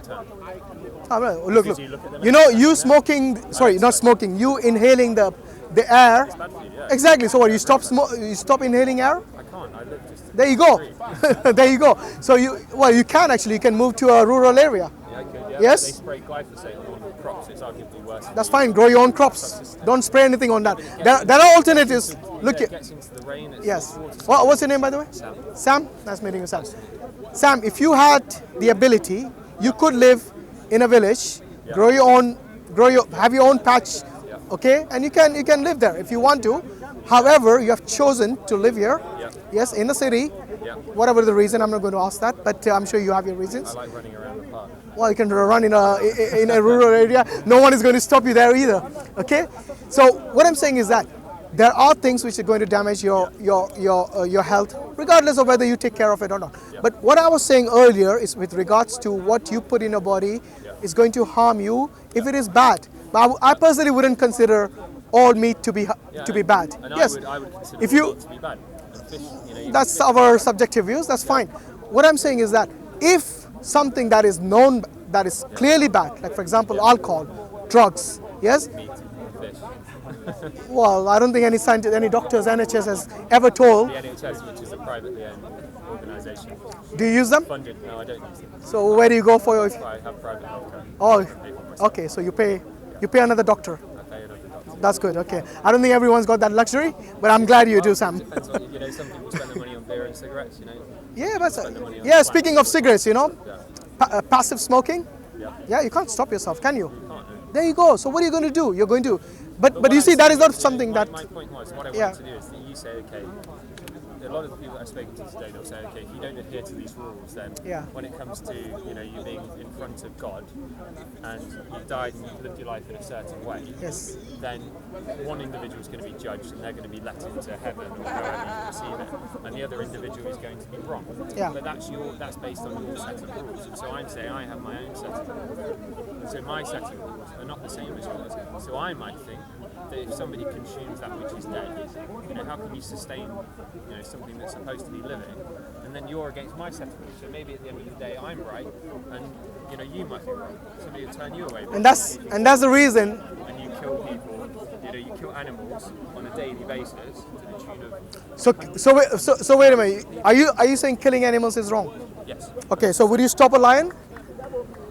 longer term. Oh, right. Look. At You know, you smoking. Sorry, not smoking. You inhaling the air. It's bad for you, yeah. Exactly. So what? You stop inhaling air. I can't. I live just. There you go. There you go. So you can actually. You can move to a rural area. Yeah, I could. Yeah. Yes? They spray glyphosate on crops. It's arguably worse. That's fine. Grow your own crops. Don't spray anything on that. There are alternatives. Look It here. gets into the rain. It's Yes. water. What's your name, by the way? Sam. Sam. Nice meeting you, Sam. Sam, if you had the ability, you could live in a village, have your own patch, okay, and you can live there if you want to. However, you have chosen to live here, yes, in the city. Whatever the reason, I'm not going to ask that, but I'm sure you have your reasons. I like running around the park. Well, you can run in a rural area. No one is going to stop you there either. Okay. So what I'm saying is that there are things which are going to damage your health, regardless of whether you take care of it or not. But what I was saying earlier is with regards to what you put in your body is going to harm you if it is bad. But I personally wouldn't consider all meat to be bad. And yes. I would consider If you meat to be bad. And fish, that's our subjective views. That's fine. What I'm saying is that if something that is known that is clearly bad, like for example alcohol, drugs, yes. Meat, fish. Well, I don't think any scientist, any doctors, NHS has ever told. The NHS, which is a privately owned organisation. Do you use them? Funded? No, I don't use them. So where do you go for your? I have private healthcare. Oh, okay. So you pay another doctor. I pay another doctor. That's good. Okay. I don't think everyone's got that luxury, but I'm glad you do, Sam. Depends on, some people spend their money on beer and cigarettes, Yeah, but speaking of cigarettes, passive smoking. Yeah, you can't stop yourself, can you? There you go. So what are you going to do? You're going to, but you see, that is not something that. My point was, what I wanted to do is that you say, okay, a lot of the people that I've spoken to today, they'll say, okay, if you don't adhere to these rules, then when it comes to you being in front of God and you've died and you've lived your life in a certain way, then one individual is going to be judged and they're going to be let into heaven or wherever you receive it, and the other individual is going to be wrong. But that's based on your set of rules. And so I'm saying I have my own set of rules. So my set of rules are not the same as yours. So I might think that if somebody consumes that which is dead, how can you sustain something that's supposed to be living, and then you're against my set of rules. So maybe at the end of the day I'm right, and you might be wrong. Somebody will turn you away. And that's the reason. And you kill people, you kill animals on a daily basis to the tune of. So wait a minute. Are you saying killing animals is wrong? Yes. Okay. So would you stop a lion?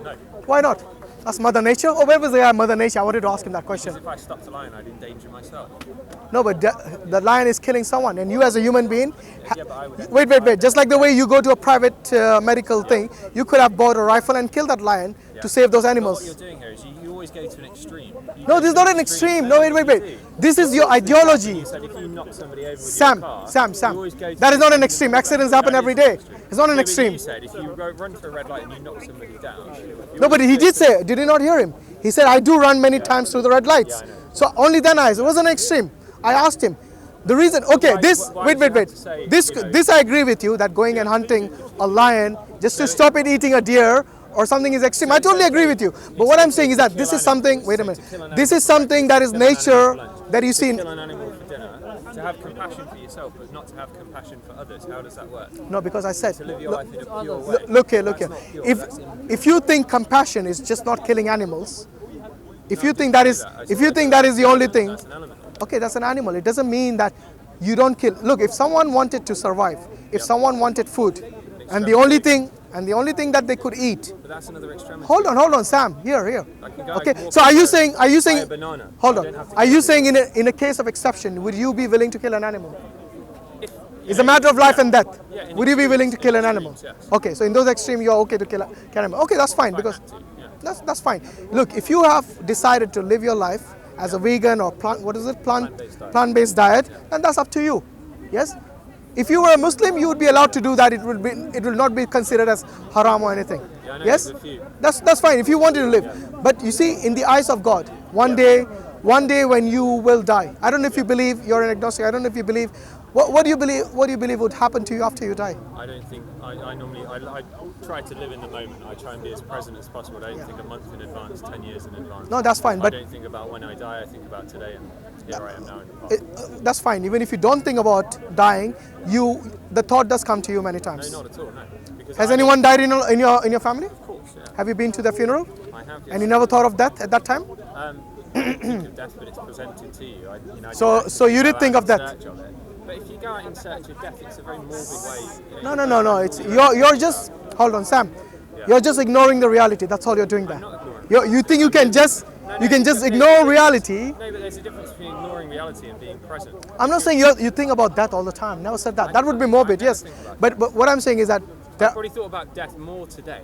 No. Why not? That's Mother Nature? Or where was the guy, Mother Nature? I wanted to ask him that question. Because if I stopped a lion, I'd endanger myself. No, but the lion is killing someone, and you as a human being... But I would wait. Just like the way you go to a private medical thing, you could have bought a rifle and killed that lion to save those animals. But what you're doing here is you always go to an extreme. No, this is not an extreme. No, wait. This is your ideology. You said if you knock somebody over with Sam, your car, Sam. you always go to That is not an extreme. Accidents happen every day. It's not an extreme. You said if you run for a red light and you knock somebody down. No, but he did say, did you not hear him? He said, I do run many times through the red lights. So only then it wasn't an extreme. I asked him. The reason, okay, wait. This I agree with you, that going and hunting a lion just to stop it eating a deer or something is extreme. I totally agree with you. But what I'm saying is that this is something, wait a minute, this is something that is nature that you see. Kill an animal for dinner, to have compassion for yourself, but not to have compassion for others. How does that work? No, because I said, To live your life in a pure way. Look here. If you think compassion is just not killing animals, if you think that is the only thing, okay, that's an animal. It doesn't mean that you don't kill. Look, if someone wanted to survive, if someone wanted food, and the only thing that they could eat. But that's another extremity. Hold on, Sam. Here. Okay. and So are you saying? a banana. Hold on. Are you saying in a case of exception, would you be willing to kill an animal? It's a matter of life and death. Would you be willing to kill an animal? Yes. Okay. So in those extremes, you are okay to kill an animal. Okay, that's fine because that's fine. Look, if you have decided to live your life as a vegan or plant-based diet, then that's up to you. Yes. If you were a Muslim, you would be allowed to do that. It will not be considered as haram or anything. Yes, that's fine if you wanted to live. But you see, in the eyes of God, one day when you will die. I don't know if you believe, you're an agnostic. I don't know if you believe. What do you believe? What do you believe would happen to you after you die? I don't think. I normally try to live in the moment. I try and be as present as possible. I don't think a month in advance, 10 years in advance. No, that's fine. I But don't think about when I die. I think about today, and here I am now. That's fine. Even if you don't think about dying, the thought does come to you many times. No, not at all. No. Because Has anyone died in your family? Of course. course, yeah. Have you been to the funeral? I have, yes. And you never thought of death at that time? You don't think of death, but it's presented to you. So you did think of death? But if you go out in search of death, it's a very morbid way. No. It's you're just, hold on, Sam. Yeah. You're just ignoring the reality. That's all you're doing there. You think you can just ignore reality? No, but there's a difference between ignoring reality and being present. I'm not saying you think about death all the time. Never said that. That would be morbid, yes. But what I'm saying is that I've probably thought about death more today,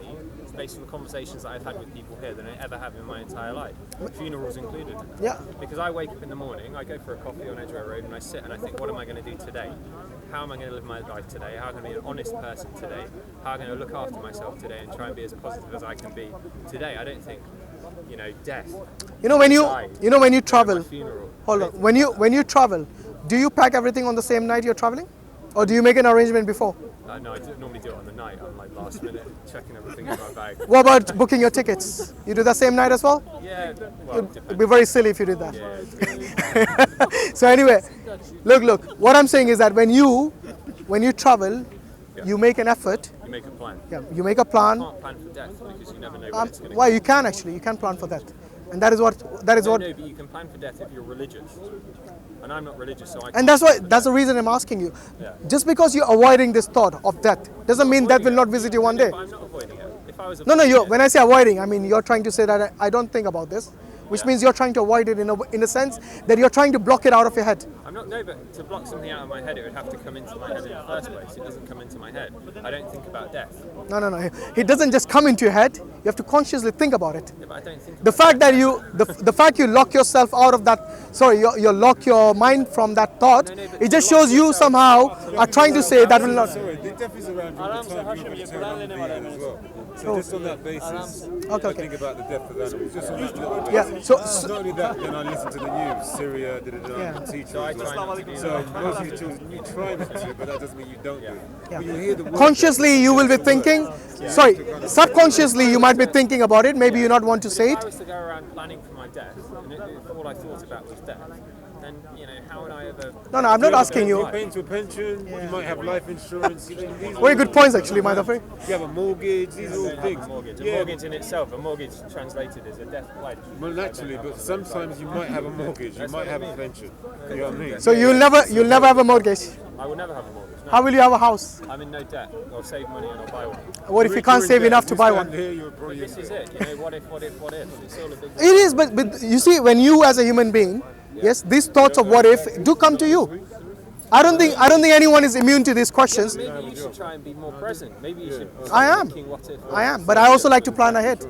based on the conversations that I've had with people here, than I ever have in my entire life, funerals included. Yeah. Because I wake up in the morning, I go for a coffee on Edgware Road, and I sit and I think, what am I going to do today? How am I going to live my life today? How am I going to be an honest person today? How am I going to look after myself today and try and be as positive as I can be today? I don't think, death. When you travel. Hold on. When you travel, do you pack everything on the same night you're traveling, or do you make an arrangement before? No, I normally do it on the night. I'm like last minute checking everything in my bag. What about booking your tickets? You do the same night as well? Yeah. Well, it'd be very silly if you did that. Yeah. So anyway, look. What I'm saying is that when you travel, you make an effort. You make a plan. Yeah, you make a plan. You can't plan for death because you never know when it's going to. Well, you can actually. You can plan for that, and that is what. No, but you can plan for death if you're religious. And I'm not religious, so I can't. And that's the reason I'm asking you. Yeah. Just because you're avoiding this thought of death doesn't mean death will not visit you one day. But I'm not avoiding it. If I was when I say avoiding, I mean you're trying to say that I don't think about this, which means you're trying to avoid it in a sense that you're trying to block it out of your head. But to block something out of my head, it would have to come into my head in the first place. It doesn't come into my head. I don't think about death. No. It doesn't just come into your head. You have to consciously think about it. Yeah, but I don't think the fact that the fact you lock yourself out of that, you lock your mind from that thought, it just shows you somehow are trying to say that will not. Sorry, the death is around all the time. You as well. So just on that basis, okay. I think about the death of animals. Just on that little basis. Yeah. So not only that, then I listen to the news, Syria, teach. So I try not to do that. So most of your children, you try not to, but that doesn't mean you don't do it. Yeah. But you hear the consciously you will be thinking, subconsciously you might be thinking about it, maybe you not want to say If I it. was to go around planning for my death, and if all I thought about was death, then, how would I ever... No, I'm not asking you. You're paying to a pension, you might have life insurance. Very good points actually, Maidafri. You have a mortgage, these are all things. A mortgage in itself, a mortgage translated is a death pledge. Well, naturally, but sometimes you might have a mortgage, you might have a pension. You know what I mean? So you'll never have a mortgage. I will never have a mortgage. No. How will you have a house? I'm in no debt. I'll save money and I'll buy one. What if you can't save enough to buy one? But this is it. What if? It's all a big... It is, but you see, when you as a human being, yes, these thoughts of what if do come to you. I don't think anyone is immune to these questions. Maybe you should try and be more present. Maybe you should. I am. What if, I am, but I also like to plan ahead.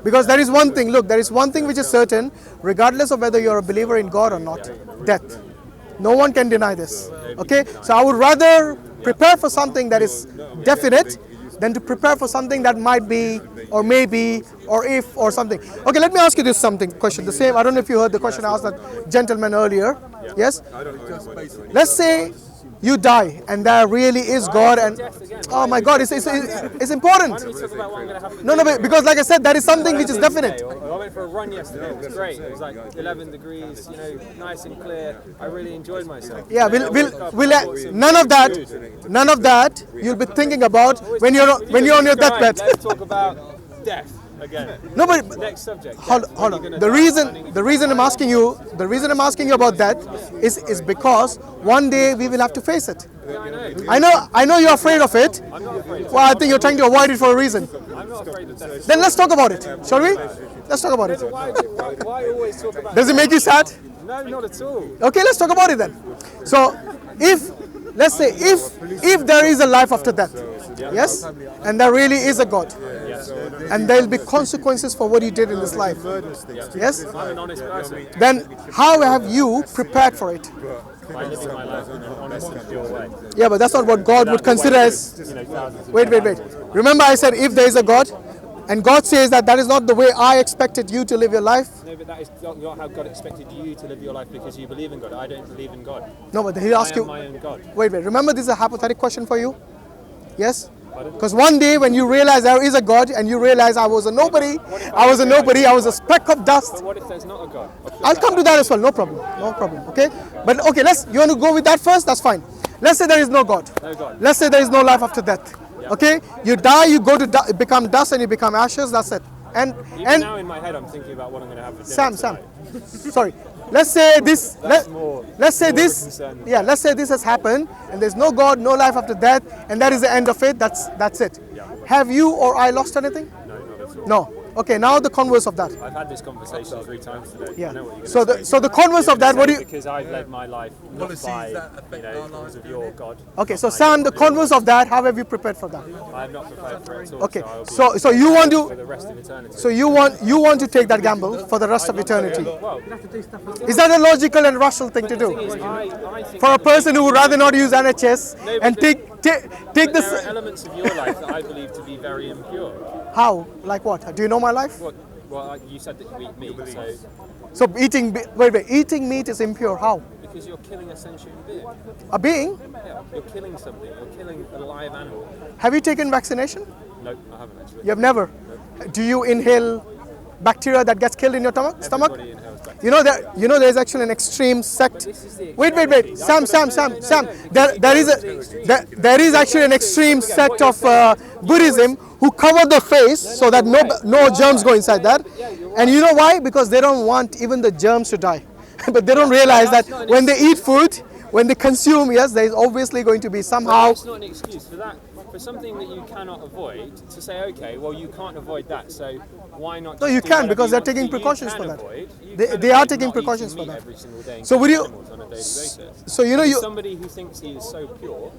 Because there is one thing, there is one thing which is certain, regardless of whether you're a believer in God or not, death. No one can deny this. Okay? So I would rather prepare for something that is definite than to prepare for something that might be, or maybe, or if, or something. Okay, let me ask you this question. The same, I don't know if you heard the question I asked that gentleman earlier. Yes? Let's say you die and there really is God and oh my God, it's important. No, because like I said, that is something which is definite. I went for a run yesterday. It was great. It was like 11 degrees, nice and clear. I really enjoyed myself. Yeah, none of that you'll be thinking about when you're on your deathbed. Let's talk about death. Again. No, but next subject. Hold on. The reason I'm asking you about that is because one day we will have to face it. Yeah, I know you're afraid of it. I'm not afraid. Well, I think you're trying to avoid it for a reason. I'm not afraid of death. Then let's talk about it, shall we? Let's talk about it. Why always talk about? Does it make you sad? No, not at all. Okay, let's talk about it then. So, let's say if there is a life after death, yes, and there really is a God, and there will be consequences for what you did in this life, yes, I'm an honest person. then how have you prepared for it? By living my life in an honest and pure way. Yeah, but that's not what God would consider as... Wait. Remember I said if there is a God, and God says that is not the way I expected you to live your life. No, but that is not how God expected you to live your life because you believe in God. I don't believe in God. No, but he'll ask you... I am my own God. Wait. Remember this is a hypothetical question for you? Yes? Because one day when you realize there is a God and you realize I was a nobody, I was a speck of dust. But what if there's not a God? I'll come to that as well, no problem, okay? But okay, you want to go with that first? That's fine. Let's say there is no God. No God. Let's say there is no life after death. Okay, you die, you go to become dust, and you become ashes. That's it. And now in my head, I'm thinking about what I'm going to have for dinner Sam, sorry. Let's say this. Let's say this. concern. Yeah, let's say this has happened, and there's no God, no life after death, and that is the end of it. That's it. Yeah. Have you or I lost anything? No, not at all. No. Okay, now the converse of that. I've had this conversation 3 times today. Yeah. I know what you're So gonna the say. converse of that, what do you? Because I've led my life not by, because of your God. Okay, so Sam, the converse of that, how have you prepared for that? I am not prepared for it at all. Okay, I'll be so you want for to, the rest of eternity. so you want to take that gamble for the rest of eternity. Well, Is that a logical and rational thing to do? I think For a person who would rather not use NHS and take there are this. elements of your life that I believe to be very impure. How? Like what? Do you know my life? Well, you said that you eat meat, so So eating meat is impure. How? because you're killing a sentient being. A being? Yeah, you're killing something. You're killing a live animal. Have you taken vaccination? No, I haven't actually. You have never. Do you inhale bacteria that gets killed in your stomach? Everybody inhales bacteria. You know there's actually an extreme sect. Wait. Sam. There is actually an extreme sect of Buddhism who cover the face so that no germs go inside that. And you know why? Because they don't want even the germs to die. But they don't realize that when they eat food, when they consume, yes, there is obviously going to be somehow. That's not an excuse for that. For something that you cannot avoid, to say, okay, well, you can't avoid that, so why not? No, just you do can whatever because you they're want taking to? precautions You for can that. avoid. You They- can they are avoid taking not precautions eating for meat that. every single day and So would killing you- animals on a daily basis. So you know you. Somebody who thinks he is so pure,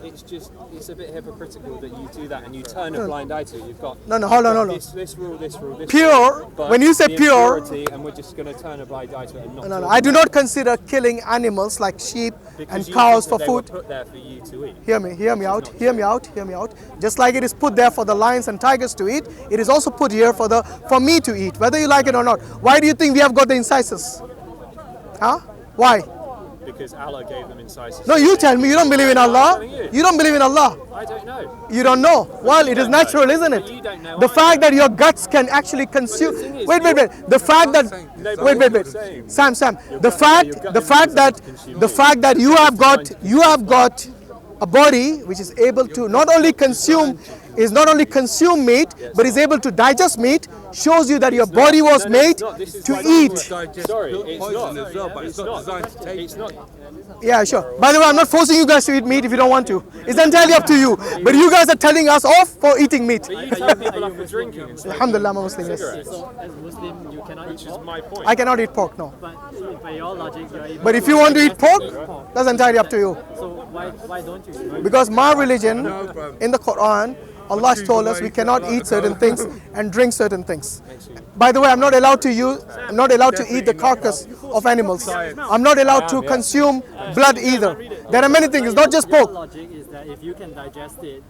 it's a bit hypocritical that you do that and you turn a blind eye to it. You've got Hold on. This rule, this Pure, rule, but when you say the pure- impurity, and we're just going to turn a blind eye to it and not. No. talk I do about not consider killing animals like sheep it because and you cows think for that they were food. put there for you to eat. Hear me out. Just like it is put there for the lions and tigers to eat, it is also put here for me to eat, whether you like it or not. Why do you think we have got the incisors? Huh? Why? Because Allah gave them incisors. No, you tell me. You don't believe in Allah. You don't believe in Allah. I don't know. You don't know. Well, it is natural, isn't it? But you don't know The either. fact that your guts can actually consume. thing is, Wait. The fact that. No, but Wait. what you're saying- Sam. The gut fact isn't that consume the meat. fact that you have got a body which is able to not only consume meat, but is able to digest meat, shows you that your body was made to eat. Sorry, it's poison not. as well, but it's not designed to take. It's not. Yeah, sure. By the way, I'm not forcing you guys to eat meat if you don't want to. It's entirely up to you. But you guys are telling us off for eating meat. But you tell people off for drinking and smoking Alhamdulillah, I'm a Muslim, yes. cigarettes, So as Muslim, you cannot which eat is pork. my point. I cannot eat pork, no. But so by your logic, you are eating But if you want to eat pork, that's entirely up to you. So why don't you? Because my religion, in the Quran, Allah has told us we cannot eat certain things and drink certain things. By the way, I'm not allowed to eat the carcass of animals. I'm not allowed to consume blood either. There are many things, it's not just Your pork. logic is that if you can digest it,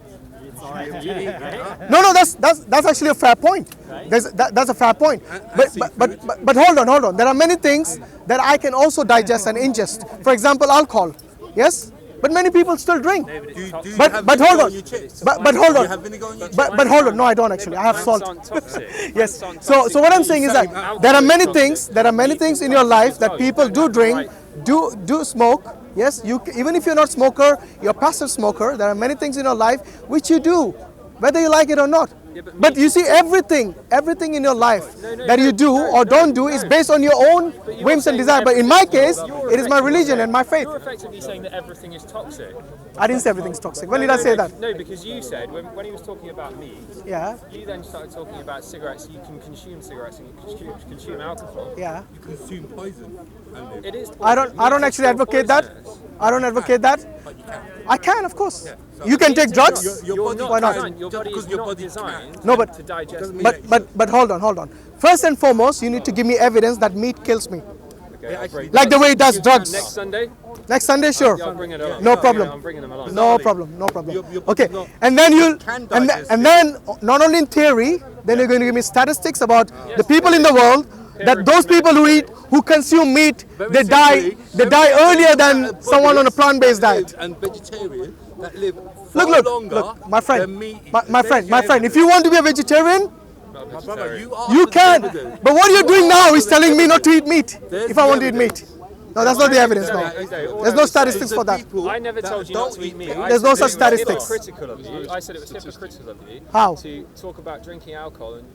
it's alright to eat it, right? No, that's actually a fair point. That's a fair point. But hold on. There are many things that I can also digest and ingest. For example, alcohol. Yes? But many people still drink. But hold on. But hold on. But hold on. No, I don't actually. I have salt. Yes. So what I'm saying is that there are many things in your life that people do drink, do smoke. Yes, even if you're not a smoker, you're a passive smoker. There are many things in your life which you do, whether you like it or not. But you see, everything in your life that you do or don't do is based on your own whims and desire. But in my case, it is my religion and my faith. You're effectively saying that everything is toxic. I didn't say everything's toxic. When did I say that? No, because you said when he was talking about meat, Yeah, you then started talking about cigarettes. You can consume cigarettes and you can consume alcohol. yeah. You consume poison and live. It is. I don't Meat is actually still advocate that. poisonous. I don't advocate that. But you can. I can, of course. You can take drugs. Your You're body not Why not? designed. Your body because is your not body designed No, but- to digest meat. But hold on. First and foremost, you need to give me evidence that meat kills me. Okay, I'll bring- Like the way it does Next drugs. Sunday, Next Sunday, sure. I'll bring it along. No Yeah, problem. I'm bringing them along. No problem. Your body Okay, not- and then can and digest then not only in theory, then you're going to give me statistics about the people in the world, that those people who consume meat, they die earlier than someone on a plant-based diet. And vegetarian that live far Look, longer my friend, than meat. my friend. If you want to be a vegetarian, My brother, you are you the can. evidence. But what you're doing now is telling me not to eat meat. There's If I want to eat evidence. meat, No, that's not the evidence. No, there's no statistics for that. I never told you not to eat meat. There's no such statistics. Hypocritical of you. I said it was hypocritical of you. How? To talk about drinking alcohol and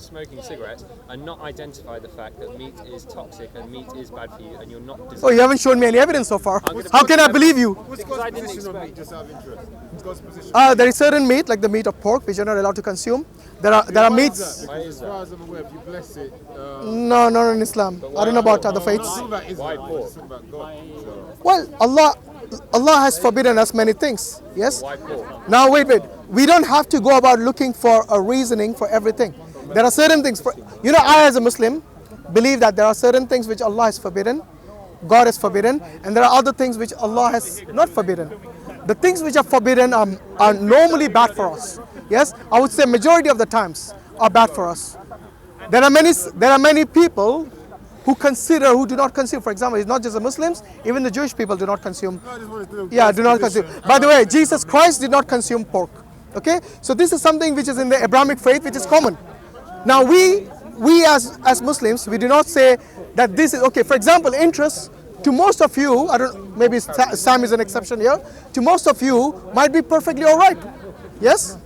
smoking cigarettes and not identify the fact that meat is toxic and meat is bad for you, and you're not. Oh, you haven't shown me any evidence so far. How can I believe you? Because I didn't expect. Just out of interest. God's position. There is certain meat, like the meat of pork, which you're not allowed to consume. There are meats. As far as I'm aware, if you bless it, No, not in Islam. I don't know about other faiths. why pork? About God. So. Well, Allah has forbidden us many things. Yes. Why pork? Now wait. We don't have to go about looking for a reasoning for everything. There are certain things. I as a Muslim believe that there are certain things which Allah has forbidden, God has forbidden, and there are other things which Allah has not forbidden. The things which are forbidden are normally bad for us. Yes, I would say majority of the times are bad for us. There are many people who do not consume. For example, it's not just the Muslims, even the Jewish people do not consume. Do not consume. By the way, Jesus Christ did not consume pork. Okay, so this is something which is in the Abrahamic faith, which is common. Now we as Muslims, we do not say that this is okay. For example, interest to most of you, maybe Sam is an exception here. To most of you, might be perfectly all right. Yes,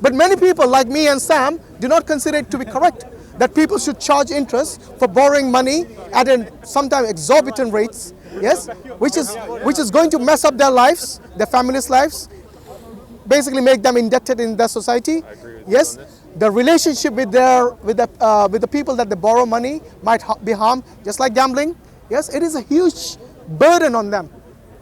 but many people like me and Sam do not consider it to be correct that people should charge interest for borrowing money at sometimes exorbitant rates. Yes, which is going to mess up their lives, their families' lives, basically make them indebted in their society. Yes, the relationship with the people that they borrow money might be harmed, just like gambling. Yes, it is a huge burden on them.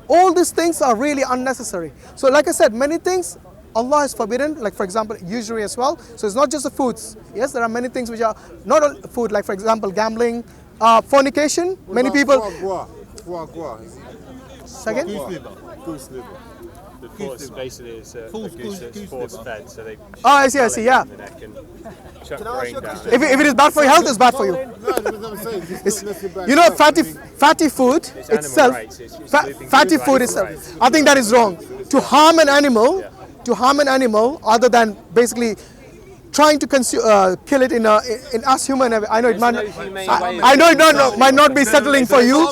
All these things are really unnecessary. So like I said, many things Allah has forbidden, like for example, usury as well. So it's not just the foods. Yes, there are many things which are not all food, like for example, gambling, fornication. Many people. Foie gras. Second? Goose liver. The force basically is a goose that's force fed, so they. I see, yeah. The neck and chuck brain down. If it is bad for your health, it's bad for you. No, that's what I'm saying. Fatty food itself, fatty food itself, I think that is wrong. To harm an animal, other than basically trying to kill it in us human. I know it might not be settling for you.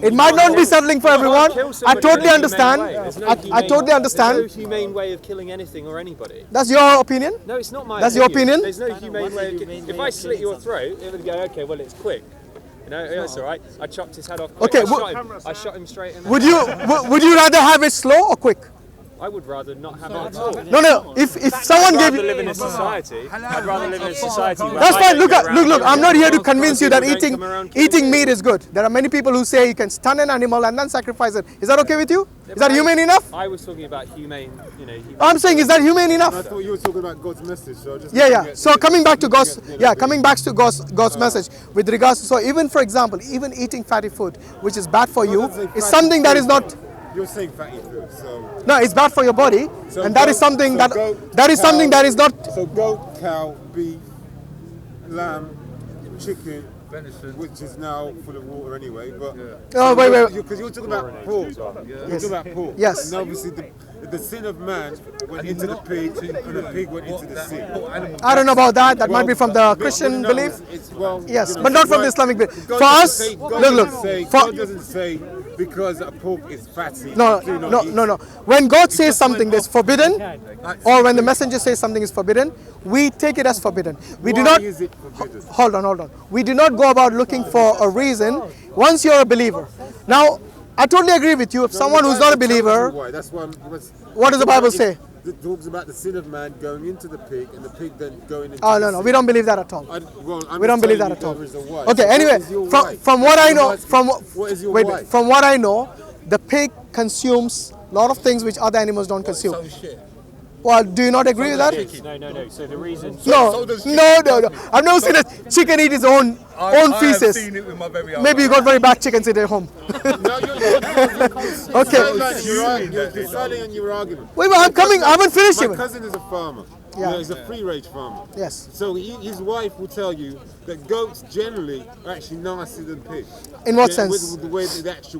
It might not be settling for everyone. I totally understand. I totally understand. There's no humane way of killing anything or anybody. That's your opinion? No, it's not my That's opinion. your opinion? There's no humane way of killing. If I slit your throat, it would go, okay, well, it's quick. It's all right. I chopped his head off quick. Okay, I shot him straight in the Would you rather have it slow or quick? I would rather not have it at all. No. If someone gave you, live in a society. I'd rather live in a society. Where that's fine. Look. I'm not here to convince you that eating meat is good. There are many people who say you can stun an animal and then sacrifice it. Is that okay with you? Is that humane enough? I was talking about humane. I'm saying, is that humane enough? I thought you were talking about God's message. So So coming back to God's message with regards to, so even for example, even eating fatty food, which is bad for you, is something that is not. You're saying fatty food, so. No, it's bad for your body, So and that is something that is not. So goat, cow, beef, lamb, chicken, venison, which is now full of water anyway. But Oh, wait. because you're talking about pork. You're talking about pork. Yes. And obviously the sin of man went into the pig, and the pig went into the sea. I don't know about that. That might be from the Christian belief. Yes, but not from the Islamic belief. For us, look. God doesn't say because a pork is fatty. No. When God says something that's forbidden, or when the messenger says something is forbidden, we take it as forbidden. We do not. Why is it forbidden? Hold on. We do not go about looking for a reason once you're a believer. Now, I totally agree with you. If someone who's not a believer, That's why what does the Bible say? It talks about the sin of man going into the pig and the pig then going into Oh, the no, sea. we don't believe that at all. We don't believe that at all. There is a why. Okay, So anyway, what is your why? from what I know, What is your why? from what I know, the pig consumes a lot of things which other animals don't consume. Well, do you not agree with that? No. So the reason. No. I've never seen a chicken eat its own feces. I've seen it with my very own Maybe you got very bad chickens at home. Okay. You're deciding on your argument. Wait, I haven't finished My even. cousin is a farmer. Yeah. He's a free-range farmer. Yes. So his wife will tell you that goats generally are actually nicer than pigs. In what Yeah, sense? With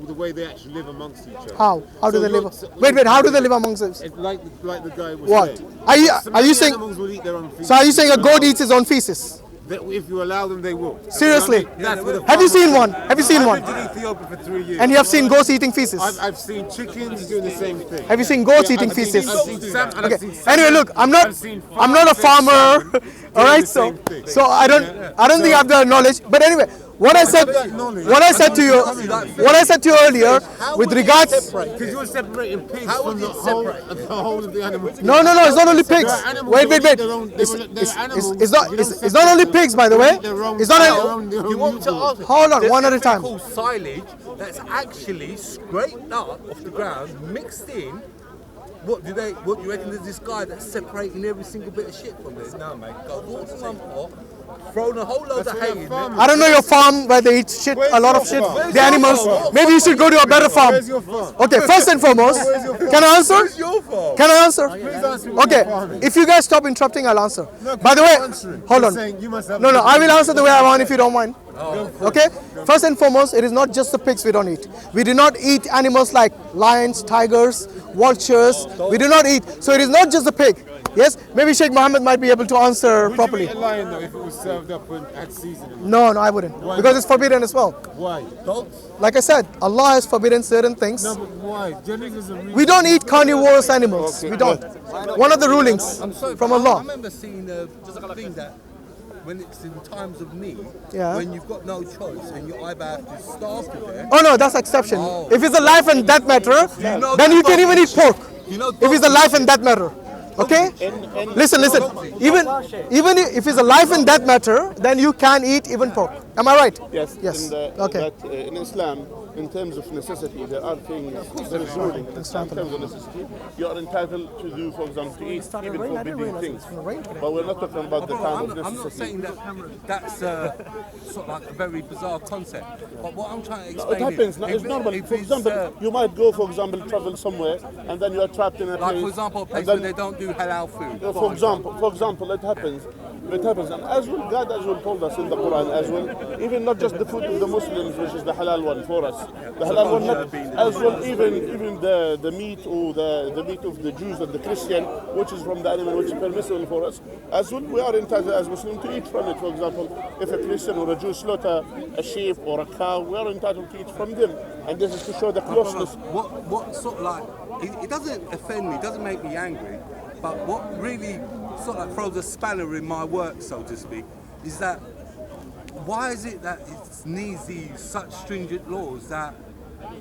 the way they actually live amongst each other. How? How do So they live? you're- Wait, how do they live amongst themselves? It's like the guy was What? saying. Are you Many saying? animals will eat their own feces. So are you saying a goat eats its own feces? that if you allow them, they will. Seriously? That's what the Have you farmers seen say. one? Have you seen one? I've lived in Ethiopia for 3 years. And you have seen goats eating feces? I've seen chickens doing the same thing. Have you seen goats Yeah, eating I've seen- feces? I've seen salmon, and I've Okay. seen salmon. Anyway, look, I'm not a farmer. All right, so I don't think I have the knowledge. But anyway, what I said to you earlier with regards. Because you're separating pigs from the whole of the animals. No, it's not only pigs. Wait. It's not only pigs, by the way. It's not only. You want to ask? Hold on, one at a time. Called silage that's actually scraped up off the ground, mixed in. What do you reckon? There's this guy that's separating every single bit of shit from this? No, mate. Got all to one pot, thrown a whole load of hay in there. I don't know your farm where they eat shit, a lot of shit, the animals. Maybe you should go to a better farm. Where's your farm? Okay, first and foremost, can I answer? Where's your farm? Can I answer? Please answer me. Okay, if you guys stop interrupting, I'll answer. No, By the you're way, answering. hold You're on. saying you must have No, I will answer the way I want if you don't mind. Oh. Okay? First and foremost, it is not just the pigs we don't eat. We do not eat animals like lions, tigers, vultures. We do not eat. So it is not just the pig. Yes? Maybe Sheikh Mohammed might be able to answer properly. Would you eat a lion though if it was served up and had seasoning? No, I wouldn't. Why Because not? it's forbidden as well. Why? Like I said, Allah has forbidden certain things. No, but why? Generally, there's a reason. We don't eat carnivorous animals. We don't. One of the rulings I'm sorry, from but I Allah. remember seeing a thing that when it's in times of need, Yeah. when you've got no choice and you either have to starve to death. Oh no, that's exception. If it's a life and death matter, know then that you can even eat pork. You know, If it's a life and death matter. Okay? Listen. Even if it's a life and death matter, then you can eat even pork. Am I right? Yes. Yes. Okay. Okay. In Islam, in terms of necessity, there are things, there is ruling. In terms of necessity, you are entitled to do, for example, to eat even forbidden things. But we're not talking about the time of necessity. I'm not saying that that's sort of like a very bizarre concept. But what I'm trying to explain It happens. is, It's normal. if For it's, example, you might go, for example, travel somewhere, and then you are trapped in a place. like for example, a place and where then- they don't do halal food. For example, it happens. It happens, and as well, God as well told us in the Quran as well, even not just the food of the Muslims, which is the halal one for us. The halal one, not, as well, even the meat or the meat of the Jews and the Christian, which is from the animal, which is permissible for us. As well, we are entitled as Muslims to eat from it. For example, if a Christian or a Jew slaughter a sheep or a cow, we are entitled to eat from them, and this is to show the closeness. What sort of like, it doesn't offend me, it doesn't make me angry, but what really sort of like throws a spanner in my work, so to speak, is that why is it that it needs these such stringent laws that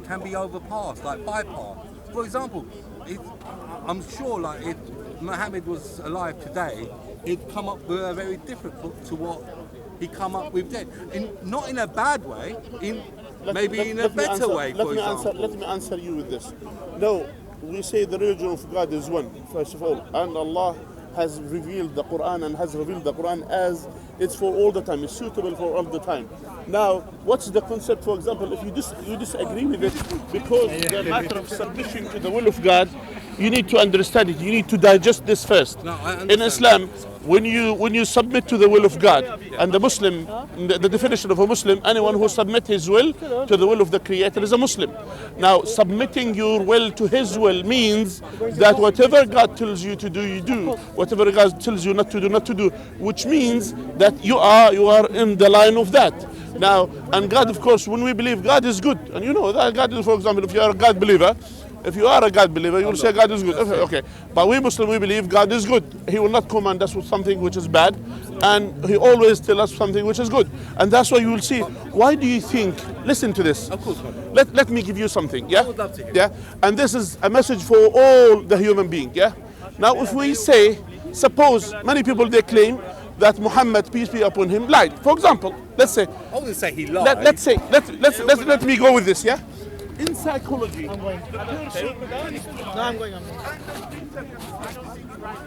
can be overpassed, like bypassed? For example, I'm sure like if Muhammad was alive today, he'd come up with a very different book to what he come up with then. Not in a bad way, maybe in a better way, for example. Let me answer you with this. No, we say the religion of God is one, first of all, and Allah has revealed the Quran and has revealed the Quran as it's for all the time, it's suitable for all the time. Now, what's the concept, for example, if you disagree with it, because the matter of submission to the will of God, you need to understand it, you need to digest this first. No, I In understand. Islam, when you submit to the will of God, and the Muslim, the definition of a Muslim, anyone who submits his will to the will of the Creator is a Muslim. Now, submitting your will to His will means that whatever God tells you to do, you do. Whatever God tells you not to do, not to do. Which means that you are in the line of that. Now, and God, of course, when we believe God is good, and you know that God is, for example, if you are a God believer, you will say God is good. Okay. But we Muslims, we believe God is good. He will not command us with something which is bad, and He always tells us something which is good. And that's why you will see. Why do you think? Listen to this. Of course. Let me give you something. Yeah. I would love to hear. Yeah. And this is a message for all the human being. Yeah. Now, if we say, suppose many people they claim that Muhammad, peace be upon him, lied. For example, let's say. I wouldn't say he lied. Let me go with this. Yeah. In psychology, I'm going. No, I'm going.